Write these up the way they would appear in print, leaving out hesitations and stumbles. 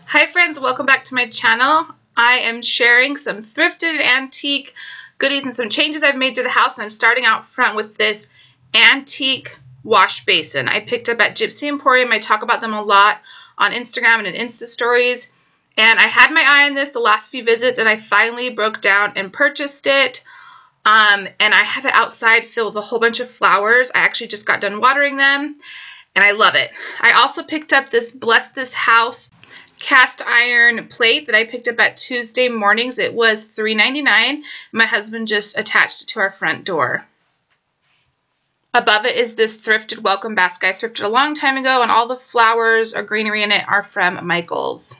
Hi friends, welcome back to my channel. I am sharing some thrifted antique goodies and some changes I've made to the house, and I'm starting out front with this antique wash basin I picked up at Gypsy Emporium. I talk about them a lot on Instagram and in Insta stories, and I had my eye on this the last few visits and I finally broke down and purchased it. And I have it outside filled with a whole bunch of flowers. I actually just got done watering them and I love it. I also picked up this Bless This House cast iron plate that I picked up at Tuesday Mornings. It was $3.99. My husband just attached it to our front door. Above it is this thrifted welcome basket I thrifted a long time ago, and all the flowers or greenery in it are from Michael's.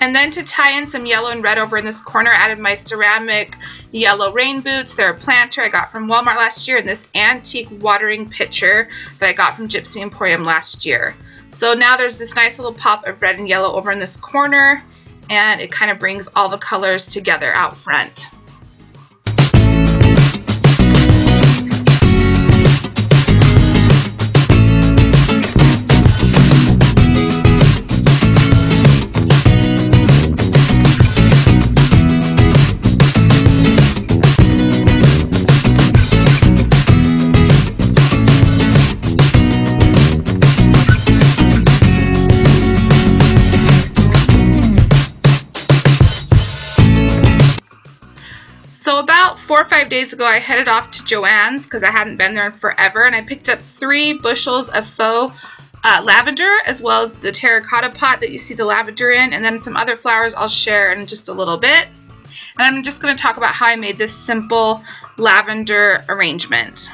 And then to tie in some yellow and red over in this corner, I added my ceramic yellow rain boots. They're a planter I got from Walmart last year, and this antique watering pitcher that I got from Gypsy Emporium last year. So now there's this nice little pop of red and yellow over in this corner, and it kind of brings all the colors together out front. So about 4 or 5 days ago, I headed off to Joann's because I hadn't been there in forever, and I picked up 3 bushels of faux lavender, as well as the terracotta pot that you see the lavender in, and then some other flowers I'll share in just a little bit. And I'm just going to talk about how I made this simple lavender arrangement.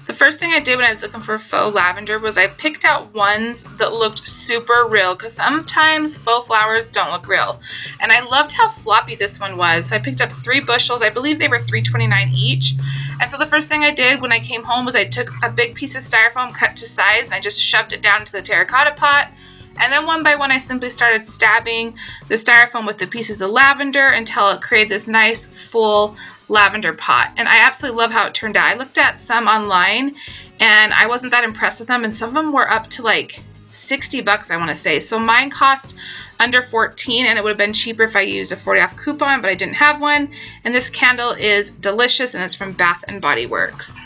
The first thing I did when I was looking for faux lavender was I picked out ones that looked super real, because sometimes faux flowers don't look real. And I loved how floppy this one was. So I picked up 3 bushels. I believe they were $3.29 each. And so the first thing I did when I came home was I took a big piece of styrofoam cut to size and I just shoved it down into the terracotta pot. And then one by one I simply started stabbing the styrofoam with the pieces of lavender until it created this nice full lavender pot. And I absolutely love how it turned out. I looked at some online and I wasn't that impressed with them, and some of them were up to like 60 bucks, I want to say. So mine cost under 14, and it would have been cheaper if I used a 40 off coupon, but I didn't have one. And this candle is delicious, and it's from Bath and Body Works.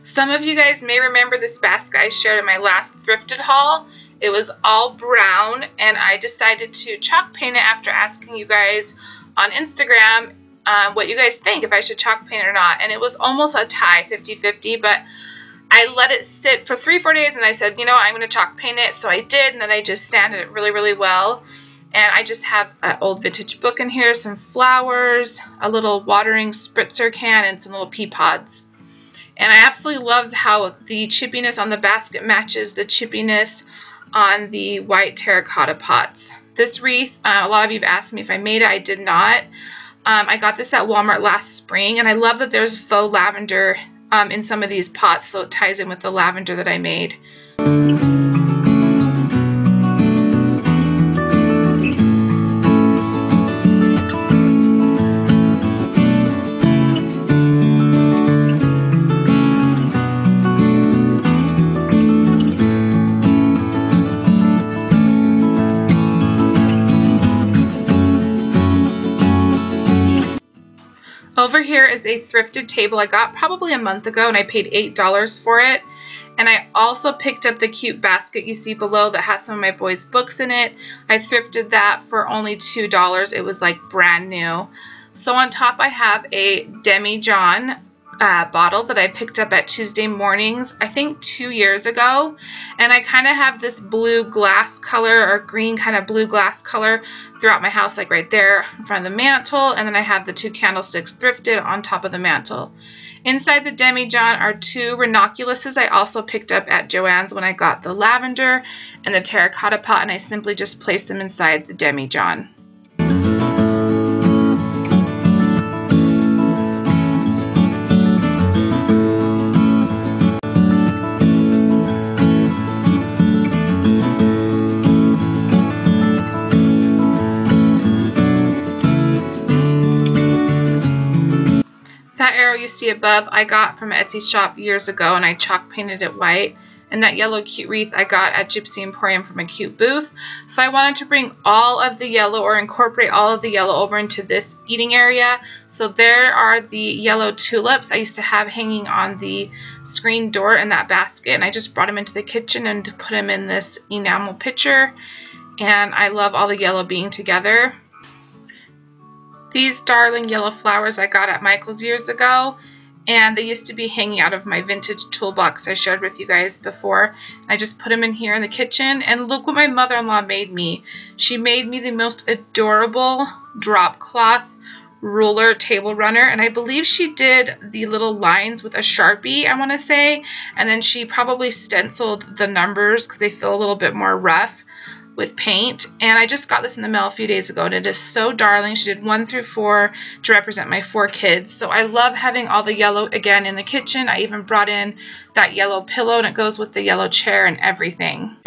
Some of you guys may remember this basket I shared in my last thrifted haul. It was all brown, and I decided to chalk paint it after asking you guys on Instagram what you guys think, if I should chalk paint it or not. And it was almost a tie, 50-50, but I let it sit for 3-4 days and I said, you know, I'm going to chalk paint it. So I did, and then I just sanded it really, really well. And I just have an old vintage book in here, some flowers, a little watering spritzer can, and some little pea pods. And I absolutely love how the chippiness on the basket matches the chippiness on the white terracotta pots. This wreath, a lot of you have asked me if I made it. I did not. I got this at Walmart last spring, and I love that there's faux lavender in some of these pots, so it ties in with the lavender that I made. Over here is a thrifted table I got probably a month ago, and I paid $8 for it. And I also picked up the cute basket you see below that has some of my boys' books in it. I thrifted that for only $2. It was like brand new. So on top I have a Demi-John bottle that I picked up at Tuesday Mornings, I think 2 years ago. And I kind of have this blue glass color or green kind of blue glass color throughout my house, like right there in front of the mantle. And then I have the 2 candlesticks thrifted on top of the mantle. Inside the Demi-John are 2 ranunculuses I also picked up at Joann's when I got the lavender and the terracotta pot, and I simply just placed them inside the Demi-John. You see above I got from an Etsy shop years ago, and I chalk painted it white. And that yellow cute wreath I got at Gypsy Emporium from a cute booth. So I wanted to bring all of the yellow, or incorporate all of the yellow, over into this eating area. So there are the yellow tulips I used to have hanging on the screen door in that basket, and I just brought them into the kitchen and put them in this enamel pitcher. And I love all the yellow being together. These darling yellow flowers I got at Michael's years ago, and they used to be hanging out of my vintage toolbox I shared with you guys before. I just put them in here in the kitchen, and look what my mother-in-law made me. She made me the most adorable drop cloth ruler table runner, and I believe she did the little lines with a Sharpie, I want to say, and then she probably stenciled the numbers because they feel a little bit more rough with paint. And I just got this in the mail a few days ago, and it is so darling. She did 1 through 4 to represent my 4 kids. So I love having all the yellow again in the kitchen. I even brought in that yellow pillow, and it goes with the yellow chair and everything.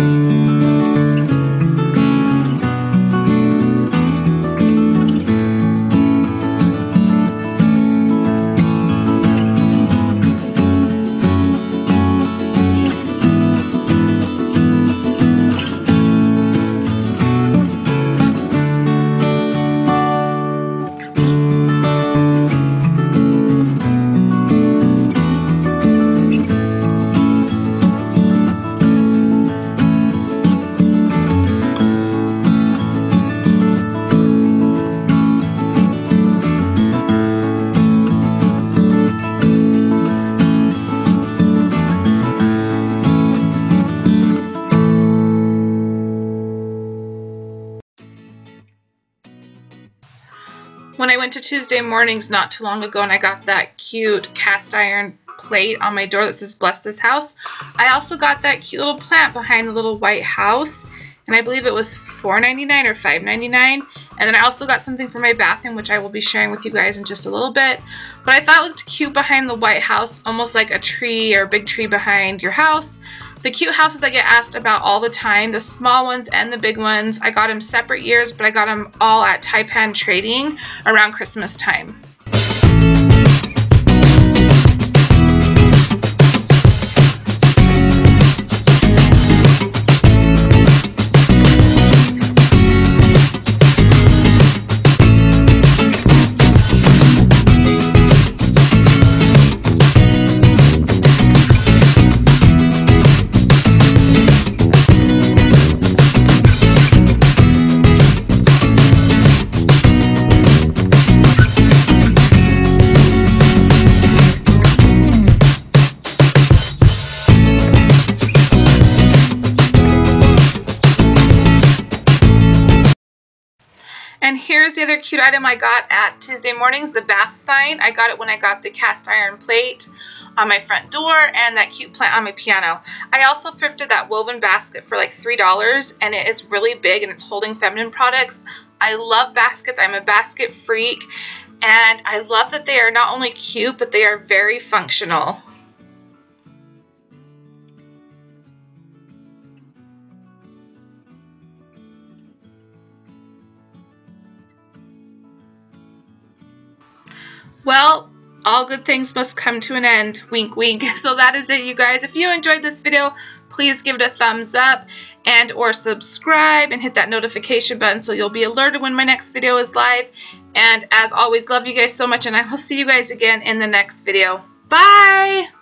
When I went to Tuesday Mornings not too long ago and I got that cute cast iron plate on my door that says "Bless this house," I also got that cute little plant behind the little white house, and I believe it was $4.99 or $5.99. And then I also got something for my bathroom, which I will be sharing with you guys in just a little bit. But I thought it looked cute behind the white house, almost like a tree or a big tree behind your house. The cute houses I get asked about all the time, the small ones and the big ones, I got them separate years, but I got them all at Taipan Trading around Christmas time. And here's the other cute item I got at Tuesday Mornings, the bath sign. I got it when I got the cast iron plate on my front door and that cute plant on my piano. I also thrifted that woven basket for like $3, and it is really big and it's holding feminine products. I love baskets. I'm a basket freak, and I love that they are not only cute, but they are very functional. Well, all good things must come to an end. Wink, wink. So that is it, you guys. If you enjoyed this video, please give it a thumbs up and or subscribe and hit that notification button so you'll be alerted when my next video is live. And as always, love you guys so much, and I will see you guys again in the next video. Bye!